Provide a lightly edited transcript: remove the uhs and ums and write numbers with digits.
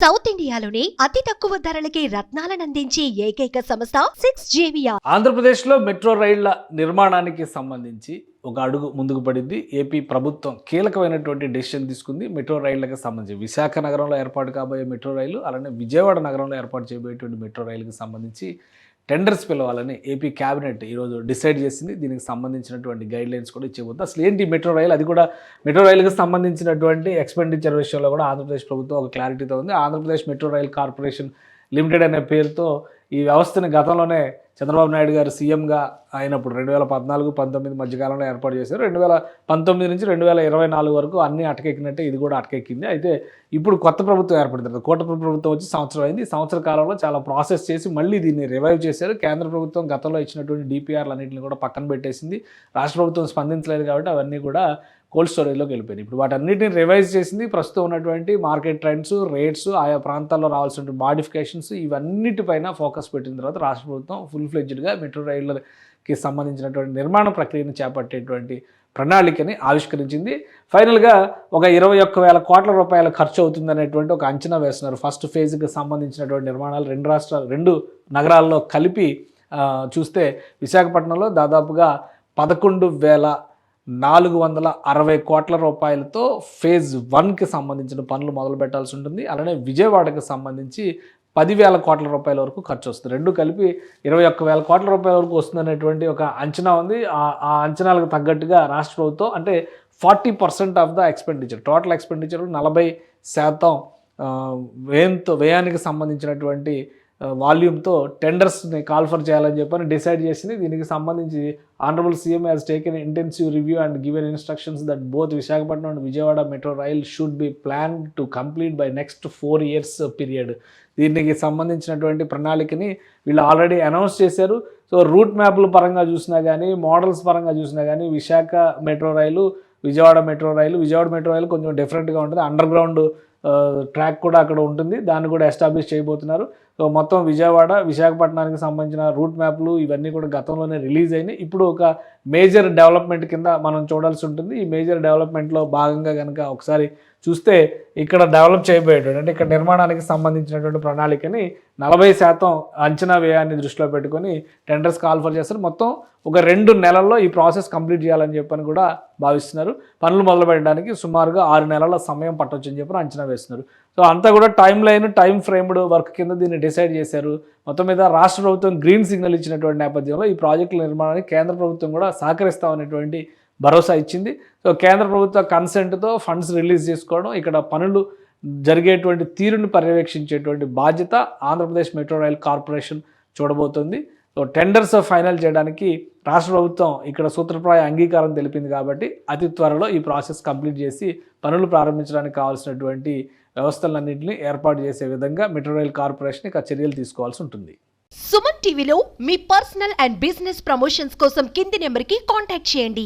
South ఇండియాలోనే అతి తక్కువ ధరలకి రత్నాలనందించే ఏకైక సంస్థ 6JVR. ఆంధ్రప్రదేశ్లో మెట్రో రైళ్ల నిర్మాణానికి సంబంధించి ఒక అడుగు ముందుకు పడింది. ఏపీ ప్రభుత్వం కీలకమైనటువంటి డెసిషన్ తీసుకుంది. మెట్రో రైళ్లకు సంబంధించి విశాఖ నగరంలో ఏర్పాటు కాబోయే మెట్రో రైలు, అలానే విజయవాడ నగరంలో ఏర్పాటు చేయబోయేటువంటి మెట్రో రైలుకి సంబంధించి టెండర్స్ పిలవాలని ఏపీ క్యాబినెట్ ఈరోజు డిసైడ్ చేసింది. దీనికి సంబంధించినటువంటి గైడ్లైన్స్ కూడా ఇచ్చేబోతుంది. అసలు ఏంటి మెట్రో రైలు, అది కూడా మెట్రో రైలుకి సంబంధించినటువంటి ఎక్స్పెండిచర్ విషయంలో కూడా ఆంధ్రప్రదేశ్ ప్రభుత్వం ఒక క్లారిటీతో ఉంది. Andhra Pradesh metro rail corporation limited అనే పేరుతో ఈ వ్యవస్థని గతంలోనే చంద్రబాబు నాయుడు గారు సీఎంగా అయినప్పుడు 2014-19 మధ్యకాలంలో ఏర్పాటు చేశారు. 2019 నుంచి 2024 వరకు అన్నీ అటకెక్కినట్టే ఇది కూడా అటకెక్కింది. అయితే ఇప్పుడు కొత్త ప్రభుత్వం ఏర్పడుతుంది. కూటమి ప్రభుత్వం వచ్చి సంవత్సరం అయింది. ఈ సంవత్సర కాలంలో చాలా ప్రాసెస్ చేసి మళ్ళీ దీన్ని రివైవ్ చేశారు. కేంద్ర ప్రభుత్వం గతంలో ఇచ్చినటువంటి డిపిఆర్లు అన్నింటిని కూడా పక్కన పెట్టేసింది. రాష్ట్ర ప్రభుత్వం స్పందించలేదు కాబట్టి అవన్నీ కూడా కోల్డ్ స్టోరేజ్లోకి వెళ్ళిపోయింది. ఇప్పుడు వాటన్నిటిని రివైజ్ చేసింది. ప్రస్తుతం ఉన్నటువంటి మార్కెట్ ట్రెండ్స్, రేట్స్, ఆయా ప్రాంతాల్లో రావాల్సిన మాడిఫికేషన్స్ ఇవన్నిటిపైన ఫోకస్ పెట్టిన తర్వాత రాష్ట్ర ప్రభుత్వం ఫుల్ ఫ్లెడ్జ్డ్గా మెట్రో రైళ్లకి సంబంధించినటువంటి నిర్మాణ ప్రక్రియను చేపట్టేటువంటి ప్రణాళికని ఆవిష్కరించింది. ఫైనల్గా ఒక 21,000 కోట్ల రూపాయల ఖర్చు అవుతుందనేటువంటి ఒక అంచనా వేస్తున్నారు. ఫస్ట్ ఫేజ్కి సంబంధించినటువంటి నిర్మాణాలు రెండు నగరాల్లో కలిపి చూస్తే విశాఖపట్నంలో దాదాపుగా 11,460 కోట్ల రూపాయలతో ఫేజ్ 1కి సంబంధించిన పనులు మొదలు పెట్టాల్సి ఉంటుంది. అలానే విజయవాడకి సంబంధించి 10,000 కోట్ల రూపాయల వరకు ఖర్చు వస్తుంది. రెండు కలిపి 21,000 కోట్ల రూపాయల వరకు వస్తుందనేటువంటి ఒక అంచనా ఉంది. ఆ అంచనాలకు తగ్గట్టుగా రాష్ట్ర ప్రభుత్వం అంటే 40% of the expenditure, total expenditure 40% వ్యయానికి సంబంధించినటువంటి వాల్యూమ్తో టెండర్స్ని కాల్ఫర్ చేయాలని చెప్పని డిసైడ్ చేసింది. దీనికి సంబంధించి honourable CM has taken intensive review and given instructions that both Visakhapatnam and Vijayawada metro rail should be plan to complete by next 4 years period. దీనికి సంబంధించినటువంటి ప్రణాళికని వీళ్ళు ఆల్రెడీ అనౌన్స్ చేశారు. సో రూట్ మ్యాప్ల పరంగా చూసినా కానీ, మోడల్స్ పరంగా చూసినా కానీ విశాఖ మెట్రో రైలు, విజయవాడ మెట్రో రైలు కొంచెం డిఫరెంట్గా ఉంటుంది. అండర్ గ్రౌండ్ ట్రాక్ కూడా అక్కడ ఉంటుంది. దాన్ని కూడా ఎస్టాబ్లిష్ చేయబోతున్నారు. సో మొత్తం విశాఖపట్నానికి సంబంధించిన రూట్ మ్యాప్లు ఇవన్నీ కూడా గతంలోనే రిలీజ్ అయినాయి. ఇప్పుడు ఒక మేజర్ డెవలప్మెంట్ కింద మనం చూడాల్సి ఉంటుంది. ఈ మేజర్ డెవలప్మెంట్లో భాగంగా కనుక ఒకసారి చూస్తే ఇక్కడ డెవలప్ చేయబోయేటువంటి అంటే ఇక్కడ నిర్మాణానికి సంబంధించినటువంటి ప్రణాళికని 40% అంచనా వ్యయాన్ని దృష్టిలో పెట్టుకొని టెండర్స్ కాల్ఫర్ చేస్తారు. మొత్తం ఒక 2 నెలల్లో ఈ ప్రాసెస్ కంప్లీట్ చేయాలని చెప్పని కూడా భావిస్తున్నారు. పనులు మొదలు పెట్టడానికి సుమారుగా 6 నెలల సమయం పట్టొచ్చని చెప్పి అంచనా వేస్తున్నారు. సో అంతా కూడా టైం ఫ్రేమ్డ్ వర్క్ కింద దీన్ని డిసైడ్ చేశారు. మొత్తం మీద రాష్ట్ర ప్రభుత్వం గ్రీన్ సిగ్నల్ ఇచ్చినటువంటి నేపథ్యంలో ఈ ప్రాజెక్టుల నిర్మాణానికి కేంద్ర ప్రభుత్వం కూడా సహకరిస్తామనేటువంటి భరోసా ఇచ్చింది. సో కేంద్ర ప్రభుత్వ కన్సెంట్తో ఫండ్స్ రిలీజ్ చేసుకోవడం, ఇక్కడ పనులు జరిగేటువంటి తీరుని పర్యవేక్షించేటువంటి బాధ్యత ఆంధ్రప్రదేశ్ మెట్రో రైల్ కార్పొరేషన్ చూడబోతుంది. సో టెండర్స్ ఫైనల్ చేయడానికి రాష్ట్ర ప్రభుత్వం ఇక్కడ సూత్రప్రాయ అంగీకారం తెలిపింది కాబట్టి అతి త్వరలో ఈ ప్రాసెస్ కంప్లీట్ చేసి పనులు ప్రారంభించడానికి కావాల్సినటువంటి వ్యవస్థలన్నింటినీ ఏర్పాటు చేసే విధంగా మెట్రో రైల్ కార్పొరేషన్ ఇక చర్యలు తీసుకోవాల్సి ఉంటుంది. సుమన్ టీవీలో మీ పర్సనల్ అండ్ బిజినెస్ ప్రమోషన్స్ కోసం కింది నెంబర్కి కాంటాక్ట్ చేయండి.